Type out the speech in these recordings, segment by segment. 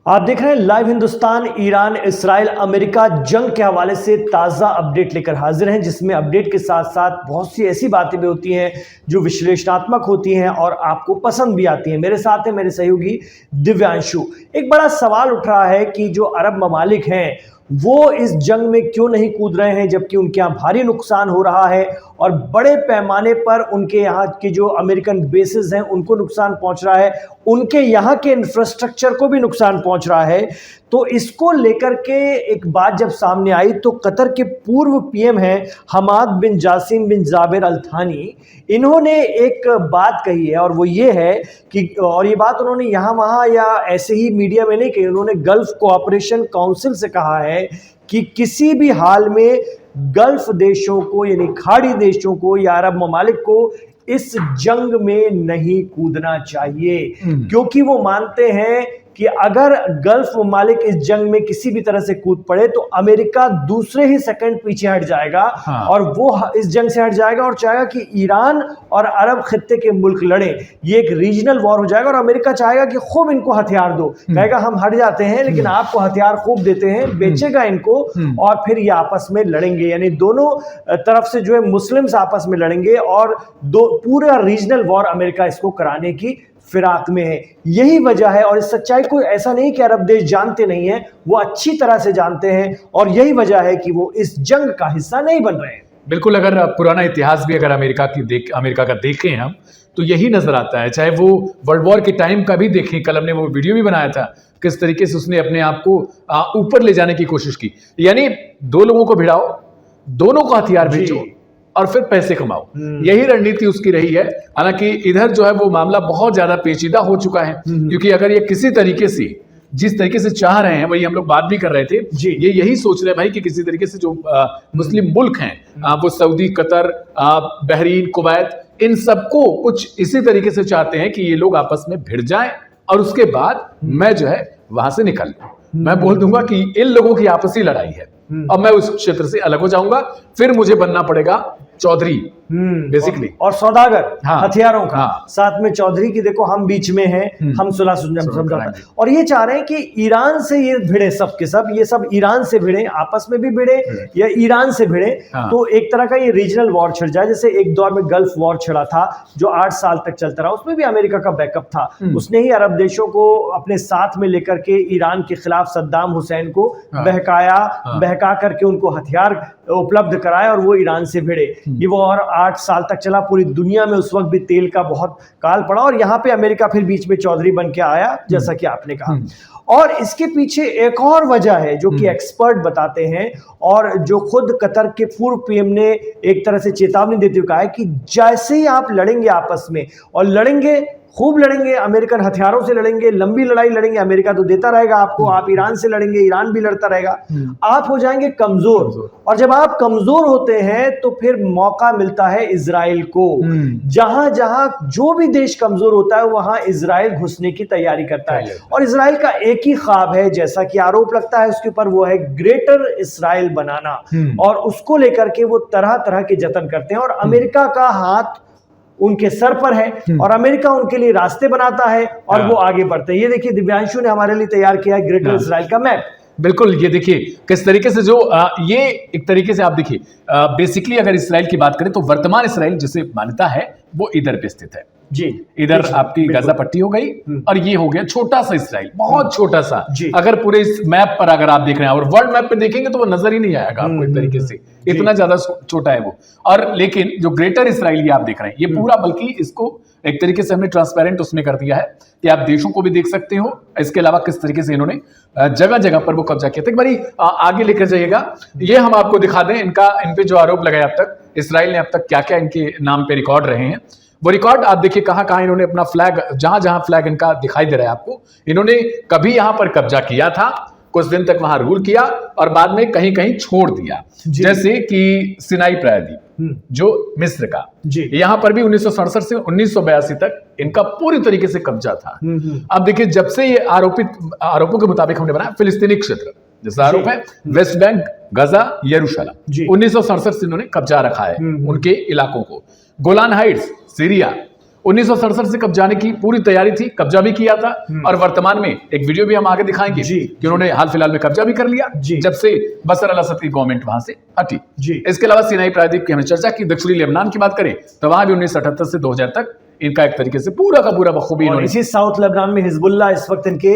आप देख रहे हैं live Hindustan. Iran Israel America जंग के हवाले से ताज़ा अपडेट लेकर हाजिर हैं, जिसमें अपडेट के साथ साथ बहुत सी ऐसी बातें भी होती हैं जो विश्लेषणात्मक होती हैं और आपको पसंद भी आती हैं। मेरे साथ है मेरे सहयोगी दिव्यांशु। एक बड़ा सवाल उठ रहा है कि जो अरब ममालिक हैं वो इस जंग में क्यों नहीं कूद रहे हैं, जबकि उनके यहाँ भारी नुकसान हो रहा है और बड़े पैमाने पर उनके यहाँ के जो अमेरिकन बेसेस हैं उनको नुकसान पहुंच रहा है, उनके यहाँ के इंफ्रास्ट्रक्चर को भी नुकसान पहुंच रहा है। तो इसको लेकर के एक बात जब सामने आई तो कतर के पूर्व पीएम हैं हमाद बिन जासिम बिन जाबिर अल थानी, इन्होंने एक बात कही है और वो ये है कि, और ये बात उन्होंने यहाँ वहाँ या ऐसे ही मीडिया में नहीं कही, उन्होंने गल्फ कोऑपरेशन काउंसिल से कहा है कि किसी भी हाल में गल्फ देशों को यानी खाड़ी देशों को या अरब ममालिक को इस जंग में नहीं कूदना चाहिए, क्योंकि वो मानते हैं कि अगर गल्फ ममालिक इस जंग में किसी भी तरह से कूद पड़े तो अमेरिका दूसरे ही सेकंड पीछे हट जाएगा। और वो इस जंग से हट जाएगा और चाहेगा कि ईरान और अरब खित्ते के मुल्क लड़े, ये एक रीजनल वॉर हो जाएगा और अमेरिका चाहेगा कि खूब इनको हथियार दो, कहेगा हम हट जाते हैं लेकिन आपको हथियार खूब देते हैं, बेचेगा इनको और फिर ये आपस में लड़ेंगे, यानी दोनों तरफ से जो है मुस्लिम्स आपस में लड़ेंगे और पूरा रीजनल वॉर अमेरिका इसको कराने की फिराक में है। यही वजह है और इस सच्चाई को ऐसा नहीं कि अरब देश जानते नहीं हैं, वो अच्छी तरह से जानते हैं और यही वजह है कि वो इस जंग का हिस्सा नहीं बन रहे हैं। बिल्कुल, अगर पुराना इतिहास भी अगर अमेरिका का देखें हम तो यही नजर आता है। चाहे वो वर्ल्ड वॉर के टाइम का भी देखें, कल हमने वो वीडियो भी बनाया था किस तरीके से उसने अपने आप को ऊपर ले जाने की कोशिश की, यानी दो लोगों को भिड़ाओ, दोनों को हथियार भेजो और फिर पैसे कमाओ, यही रणनीति उसकी रही है। हालांकि इधर जो है वो मामला बहुत ज्यादा पेचीदा हो चुका है, क्योंकि अगर ये किसी तरीके से जिस तरीके से चाह रहे हैं, वही हम लोग बात भी कर रहे थे, ये यही सोच रहे हैं भाई कि किसी तरीके से जो मुस्लिम मुल्क हैं वो सऊदी, कतर, बहरीन, कुवैत, इन सबको कुछ इसी तरीके से चाहते हैं कि ये लोग आपस में भिड़ जाएं और उसके बाद मैं जो है वहां से निकल लूं, मैं बोल दूंगा कि इन लोगों की आपसी लड़ाई है अब मैं उस क्षेत्र से अलग हो जाऊंगा, फिर मुझे बनना पड़ेगा चौधरी बेसिकली और सौदागर हथियारों का। साथ में चौधरी की देखो हम बीच में हैं, हम सुलह समझौता, और ये चाह रहे हैं कि ईरान से ये भिड़े, सब के सब ये सब ईरान से भिड़े, आपस में भी भिड़े या ईरान से भिड़े, तो एक तरह का ये रीजनल वॉर छिड़ जाए। जैसे एक दौर में गल्फ वॉर छिड़ा था जो 8 साल तक चलता रहा, उसमें भी अमेरिका का बैकअप था, उसने ही अरब देशों को अपने साथ में लेकर के ईरान के खिलाफ सद्दाम हुसैन को बहका करके उनको हथियार उपलब्ध कराए और वो ईरान से भिड़े। ये वॉर 8 साल तक चला, पूरी दुनिया में उस वक्त भी तेल का बहुत काल पड़ा और यहाँ पे अमेरिका फिर बीच में चौधरी बन के आया, जैसा कि आपने कहा। और इसके पीछे एक और वजह है जो कि एक्सपर्ट बताते हैं और जो खुद कतर के पूर्व पीएम ने एक तरह से चेतावनी देते हुए कहा है कि जैसे ही आप लड़ेंगे आपस में, और लड़ेंगे खूब लड़ेंगे, अमेरिकन हथियारों से लड़ेंगे, लंबी लड़ाई लड़ेंगे, अमेरिका तो देता रहेगा आपको, आप ईरान से लड़ेंगे, ईरान भी लड़ता रहेगा, आप हो जाएंगे कमजोर। और जब आप कमजोर होते हैं तो फिर मौका मिलता है इजराइल को। जहां जहां जो भी देश कमजोर होता है वहां इजराइल घुसने की तैयारी करता है और इजराइल का एक ही ख्वाब है, जैसा कि आरोप लगता है उसके ऊपर, वो है ग्रेटर इजराइल बनाना, और उसको लेकर के वो तरह तरह के जतन करते हैं और अमेरिका का हाथ उनके सर पर है और अमेरिका उनके लिए रास्ते बनाता है और वो आगे बढ़ते हैं। ये देखिए दिव्यांशु ने हमारे लिए तैयार किया है ग्रेटर इजराइल का मैप। बिल्कुल, ये देखिए किस तरीके से जो ये एक तरीके से आप देखिए बेसिकली अगर इसराइल की बात करें तो वर्तमान इसराइल जिसे मान्यता है वो इधर पे स्थित है जी, इधर आपकी गाजा पट्टी हो गई और ये हो गया छोटा सा इसराइल, बहुत छोटा सा। अगर पूरे इस मैप पर अगर आप देख रहे हैं और वर्ल्ड मैप पे देखेंगे तो वो नजर ही नहीं आएगा आपको, एक तरीके से इतना ज्यादा छोटा है वो। और लेकिन जो ग्रेटर इसराइल आप देख रहे हैं ये पूरा, बल्कि इसको एक तरीके से हमने ट्रांसपेरेंट उसमें कर दिया है कि आप देशों को भी देख सकते हो, इसके अलावा किस तरीके से इन्होंने जगह जगह पर वो कब्जा किया था। एक बारी आगे लेकर जाइएगा, ये हम आपको दिखा दें इन पे जो आरोप लगाए अब तक इसराइल ने, अब तक क्या क्या इनके नाम पे रिकॉर्ड रहे हैं, वो रिकॉर्ड आप देखिए कहां कहां इन्होंने अपना फ्लैग, जहां जहां फ्लैग इनका दिखाई दे रहा है आपको, इन्होंने कभी यहां पर कब्जा किया था, कुछ दिन तक वहां रूल किया और बाद में कहीं कहीं छोड़ दिया, जैसे कि सिनाई प्रायद्वीप जो मिस्र का, यहां पर भी 1967 से 1982 तक इनका पूरी तरीके से कब्जा था। अब देखिए जब से ये आरोपों के मुताबिक हमने बनाया फिलिस्तीनी क्षेत्र, जैसा आरोप है वेस्ट बैंक, गजा, यरूशलेम, 1967 से इन्होंने कब्जा रखा है उनके इलाकों को, गोलान हाइट्स सीरिया, 1967 से कब्जाने की पूरी तैयारी थी, कब्जा भी किया था। और वर्तमान में एक वीडियो भी हम आगे दिखाएंगे कि उन्होंने हाल फिलहाल में कब्जा भी कर लिया जब से बशर अल असद की गवर्नमेंट वहां से हटी। इसके अलावा सिनाई प्रायद्वीप की हमने चर्चा की। दक्षिणी लेबनान की बात करें तो वहां भी 1978 से 2000 तक इनका एक तरीके से पूरा का पूरा बखूबी इसी साउथ लेबनान में हिजबुल्लाह इस वक्त इनके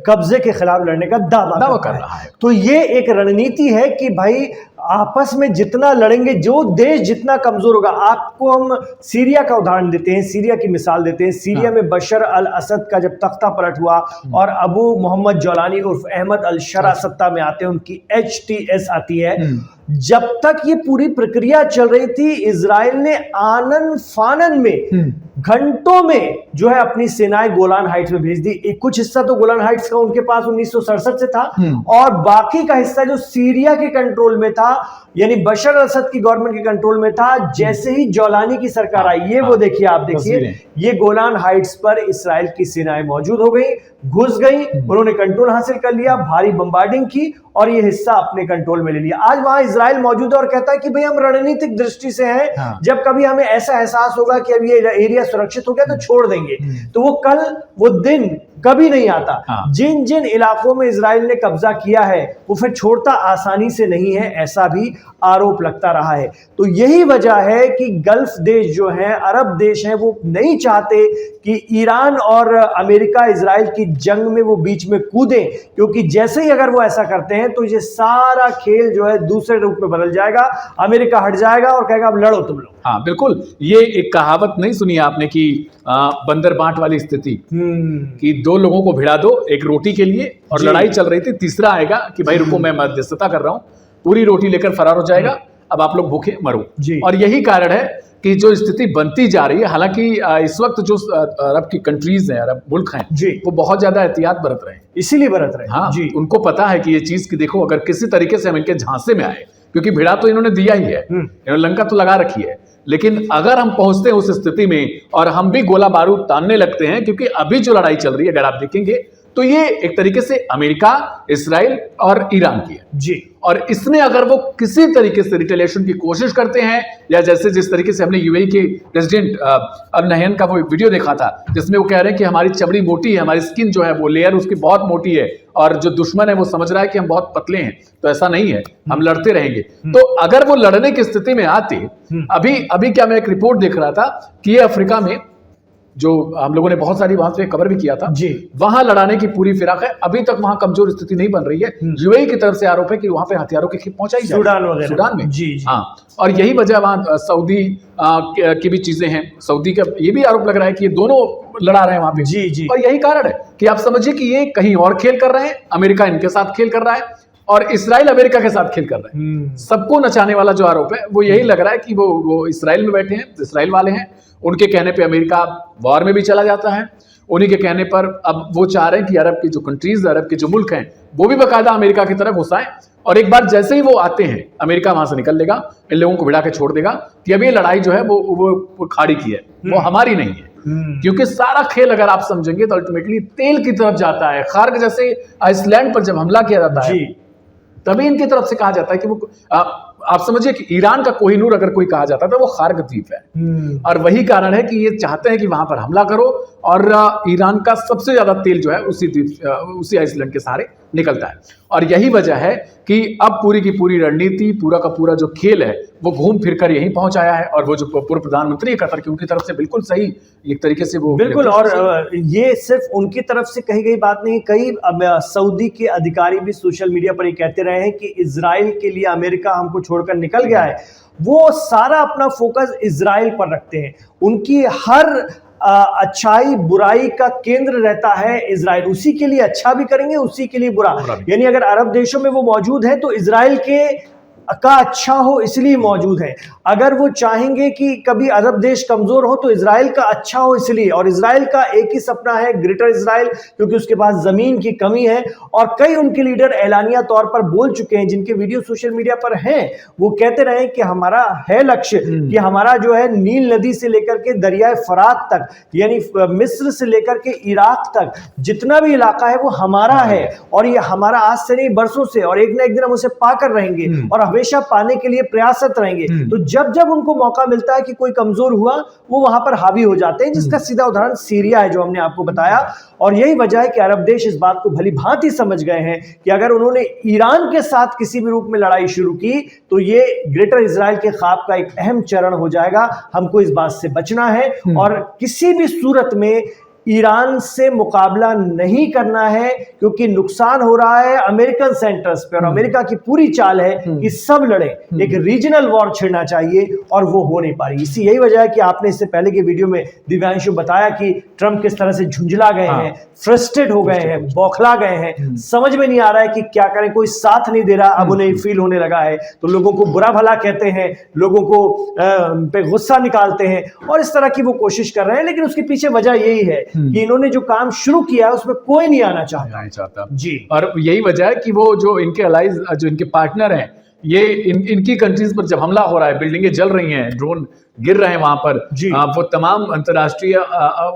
कब्जे के खिलाफ लड़ने का दावा कर रहा है। तो ये एक रणनीति है कि भाई आपस में जितना लड़ेंगे, जो देश जितना कमजोर होगा। आपको हम सीरिया का उदाहरण देते हैं, सीरिया की मिसाल देते हैं। सीरिया में बशर अल असद का जब तख्ता पलट हुआ और अबू मोहम्मद जौलानी उर्फ अहमद अल शरा सत्ता में आते हैं, उनकी HTS आती है। जब तक ये पूरी प्रक्रिया चल रही थी, इजराइल ने आनन फानन में घंटों में जो है अपनी सेनाएं गोलान हाइट्स में भेज दी। कुछ हिस्सा तो गोलान हाइट्स का उनके पास 1967 से था और बाकी का हिस्सा जो सीरिया के कंट्रोल में था, यानी बशर असद की गवर्नमेंट के कंट्रोल में था। जैसे ही जौलानी की सरकार आई, ये वो देखिए, आप देखिए, ये गोलान हाइट्स पर इस्राएल की सेनाएं मौजूद हो गई, घुस गई, उन्होंने कंट्रोल हासिल कर लिया, भारी बम्बार्डिंग की और ये हिस्सा अपने कंट्रोल में ले लिया। आज वहां इजराइल मौजूद है और कहता है कि भाई हम रणनीतिक दृष्टि से हैं, जब कभी हमें ऐसा एहसास होगा कि अब ये एरिया सुरक्षित हो गया तो छोड़ देंगे। तो वो दिन कभी नहीं आता। जिन जिन इलाकों में इजराइल ने कब्जा किया है वो फिर छोड़ता आसानी से नहीं है, ऐसा भी आरोप लगता रहा है। तो यही वजह है कि गल्फ देश जो हैं, अरब देश हैं, वो नहीं चाहते कि ईरान और अमेरिका इजराइल की जंग में वो बीच में कूदें, क्योंकि जैसे ही अगर वो ऐसा करते हैं तो ये सारा खेल जो है दूसरे रूप में बदल जाएगा। अमेरिका हट जाएगा और कहेगा अब लड़ो तुम लोग। हाँ बिल्कुल, ये एक कहावत नहीं सुनी आपने कि बंदर बांट वाली स्थिति, कि दो लोगों को भिड़ा दो एक रोटी के लिए और लड़ाई चल रही थी, तीसरा आएगा कि भाई रुको मैं मध्यस्थता कर रहा हूं, पूरी रोटी लेकर फरार हो जाएगा, अब आप लोग भूखे मरो। और यही कारण है कि जो स्थिति बनती जा रही है। हालांकि इस वक्त जो अरब की कंट्रीज हैं, अरब मुल्क हैं, वो बहुत ज्यादा एहतियात बरत रहे हैं, इसीलिए बरत रहे हैं। हाँ जी, उनको पता है कि ये चीज की देखो अगर किसी तरीके से हम इनके झांसे में आए, क्योंकि भिड़ा तो इन्होंने दिया ही है, इन्होंने लंका तो लगा रखी है, लेकिन अगर हम पहुंचते हैं उस स्थिति में और हम भी गोला बारूद तानने लगते हैं, क्योंकि अभी जो लड़ाई चल रही है अगर आप देखेंगे तो ये एक तरीके से अमेरिका, इस्राइल और ईरान की है जी। और इसमें अगर वो किसी तरीके से रिटेलिएशन की कोशिश करते हैं, या जैसे जिस तरीके से हमने यूएई के प्रेसिडेंट अल नहयान का वो वीडियो देखा था जिसमें वो कह रहे हैं कि हमारी चमड़ी मोटी है, हमारी स्किन जो है वो लेयर उसकी बहुत मोटी है और जो दुश्मन है वो समझ रहा है कि हम बहुत पतले हैं, तो ऐसा नहीं है, हम लड़ते रहेंगे। तो अगर वो लड़ने की स्थिति में आते, अभी क्या मैं एक रिपोर्ट देख रहा था कि ये अफ्रीका में जो हम लोगों ने बहुत सारी वहां से कवर भी किया था जी, वहां लड़ाने की पूरी फिराक है। अभी तक वहां कमजोर स्थिति नहीं बन रही है। यूएई की तरफ से आरोप है कि वहां पे हथियारों की खेप पहुंचाई जाए सूडान में जी। हाँ, और यही वजह वहां सऊदी की भी चीजें हैं। सऊदी का ये भी आरोप लग रहा है कि ये दोनों लड़ा रहे हैं वहां पे जी जी। और यही कारण है कि आप समझिए कि ये कहीं और खेल कर रहे हैं, अमेरिका इनके साथ खेल कर रहा है और इस्राइल अमेरिका के साथ खेल कर रहे हैं। सबको नचाने वाला जो आरोप है वो यही लग रहा है कि वो इस्राइल में बैठे हैं, इस्राइल वाले हैं, उनके कहने पे अमेरिका वॉर में भी चला जाता है, उन्हीं के कहने पर अब वो चाह रहे हैं कि अरब की जो कंट्रीज, अरब के जो मुल्क हैं, वो भी बाकायदा अमेरिका की तरफ घुसाएं। और एक बार जैसे ही वो आते हैं, अमेरिका वहां से निकल लेगा, इन लोगों को भिड़ा के छोड़ देगा कि अब ये लड़ाई जो है वो खाड़ी की है, वो हमारी नहीं है। क्योंकि सारा खेल अगर आप समझेंगे तो अल्टीमेटली तेल की तरफ जाता है। खार्ग जैसे आइसलैंड पर जब हमला किया जाता है तभी इनकी तरफ से कहा जाता है कि वो आप समझिए कि ईरान का कोहिनूर अगर कोई कहा जाता है तो वो खार्ग द्वीप है। और वही कारण है कि ये चाहते हैं कि वहां पर हमला करो और ईरान का सबसे ज्यादा तेल जो है उसी आइसलैंड के सहारे निकलता है। और यही वजह है कि अब पूरी की पूरी रणनीति, पूरा का पूरा जो खेल है वो घूम फिर कर यहीं पहुंच आया है। और वो जो पूर्व प्रधानमंत्री कतर की, उनकी तरफ से बिल्कुल सही एक तरीके से वो बिल्कुल। और ये सिर्फ उनकी तरफ से कही गई बात नहीं, कई सऊदी के अधिकारी भी सोशल मीडिया पर ये कहते रहे हैं कि इजराइल के लिए अमेरिका हमको छोड़कर निकल गया है। वो सारा अपना फोकस इजराइल पर रखते हैं, उनकी हर अच्छाई बुराई का केंद्र रहता है इजराइल। उसी के लिए अच्छा भी करेंगे, उसी के लिए बुरा। यानी अगर अरब देशों में वो मौजूद है तो इजराइल के का अच्छा हो इसलिए मौजूद है। अगर वो चाहेंगे कि कभी अरब देश कमजोर हो तो इजराइल का अच्छा हो इसलिए। और इजराइल का एक ही सपना है, ग्रेटर इजराइल, क्योंकि उसके पास जमीन की कमी है। और कई उनके लीडर एलानिया तौर पर बोल चुके हैं, जिनके वीडियो सोशल मीडिया पर हैं, वो कहते रहे कि हमारा है लक्ष्य कि हमारा जो है नील नदी से लेकर के दरियाए फरात तक, यानी मिस्र से लेकर के इराक तक जितना भी इलाका है वो हमारा है। और ये हमारा आज से नहीं बरसों से, और एक ना एक दिन हम उसे पाकर रहेंगे और हमेशा पाने के लिए प्रयासरत रहेंगे। तो जब जब उनको मौका मिलता है कि कोई कमजोर हुआ, वो वहां पर हावी हो जाते हैं, जिसका सीधा उदाहरण सीरिया है जो हमने आपको बताया। और यही वजह है कि अरब देश इस बात को भली भांति समझ गए हैं कि अगर उन्होंने ईरान के साथ किसी भी रूप में लड़ाई शुरू की तो ये ग्रेटर इजराइल के ख्वाब का एक अहम चरण हो जाएगा। हमको इस बात से बचना है और किसी भी सूरत में ईरान से मुकाबला नहीं करना है, क्योंकि नुकसान हो रहा है अमेरिकन सेंटर्स पे। और अमेरिका की पूरी चाल है कि सब लड़े, एक रीजनल वॉर छिड़ना चाहिए और वो हो नहीं पा रही। इसी यही वजह है कि आपने इससे पहले के वीडियो में दिव्यांशु बताया कि ट्रंप किस तरह से झुंझला गए हैं, फ्रस्ट्रेट हो गए हैं, बौखला गए हैं, समझ में नहीं आ रहा है कि क्या करें, कोई साथ नहीं दे रहा। अब उन्हें फील होने लगा है तो लोगों को बुरा भला कहते हैं, लोगों को पे गुस्सा निकालते हैं और इस तरह की वो कोशिश कर रहे हैं। लेकिन उसके पीछे वजह यही है कि इन्होंने जो काम शुरू किया है उसमें कोई नहीं आना चाहता जी। और यही वजह है कि वो जो इनके अलाइज, जो इनके पार्टनर हैं, ये इनकी कंट्रीज पर जब हमला हो रहा है, बिल्डिंगें जल रही हैं, ड्रोन गिर रहे हैं वहां पर, वो तमाम अंतर्राष्ट्रीय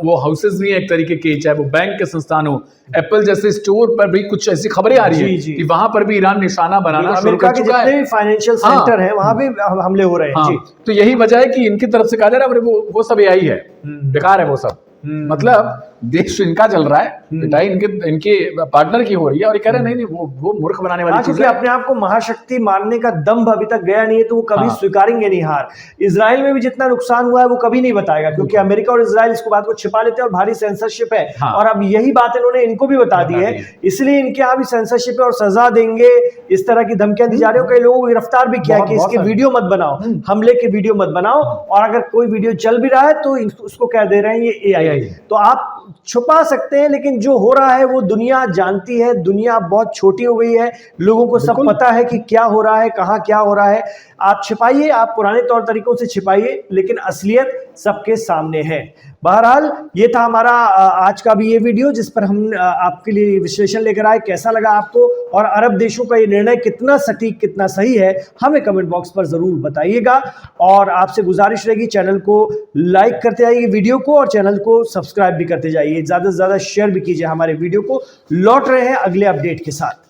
वो हाउसेज भी हैं एक तरीके के, चाहे वो बैंक के संस्थान हो, एप्पल जैसे स्टोर पर भी कुछ ऐसी खबरें आ रही है कि वहां पर भी ईरान निशाना बनाना शुरू कर चुका है। फाइनेंशियल सेंटर है वहां भी हमले हो रहे हैं। तो यही वजह है कि इनकी तरफ से कहा जा रहा है वो सब एआई है, बेकार है वो सब। मतलब देश इनका चल रहा है, पिटाई इनके पार्टनर की हो रही है और ये कह रहे हैं नहीं वो मूर्ख बनाने वाली चीज है। अपने आप को महाशक्ति मानने का दम्भ अभी तक गया नहीं है तो वो कभी स्वीकारेंगे नहीं हार। इजराइल में भी जितना नुकसान हुआ है वो कभी नहीं बताएगा, क्योंकि अमेरिका और इजराइल इसको बात को छिपा लेते हैं और भारी सेंसरशिप है। और अब यही बात इन्होंने इनको भी बता दी है, इसलिए इनके यहाँ भी सेंसरशिप है और सजा देंगे, इस तरह की धमकियां दी जा रही है। कई लोगों को गिरफ्तार भी किया कि इसके वीडियो मत बनाओ, हमले के वीडियो मत बनाओ, और अगर कोई वीडियो चल भी रहा है तो उसको कह दे रहे हैं ये एआई। तो आप छुपा सकते हैं, लेकिन जो हो रहा है वो दुनिया जानती है। दुनिया बहुत छोटी हो गई है, लोगों को सब पता है कि क्या हो रहा है, कहां क्या हो रहा है। आप छिपाइए, आप पुराने तौर तरीकों से छिपाइए, लेकिन असलियत सबके सामने है। बहरहाल ये था हमारा आज का भी ये वीडियो, जिस पर हम आपके लिए विश्लेषण लेकर आए। कैसा लगा आपको, और अरब देशों का ये निर्णय कितना सटीक, कितना सही है, हमें कमेंट बॉक्स पर जरूर बताइएगा। और आपसे गुजारिश रहेगी चैनल को लाइक करते जाइए वीडियो को, और चैनल को सब्सक्राइब भी करते जाइए, ज्यादा से ज्यादा शेयर भी कीजिए हमारे वीडियो को। लौट रहे हैं अगले अपडेट के साथ।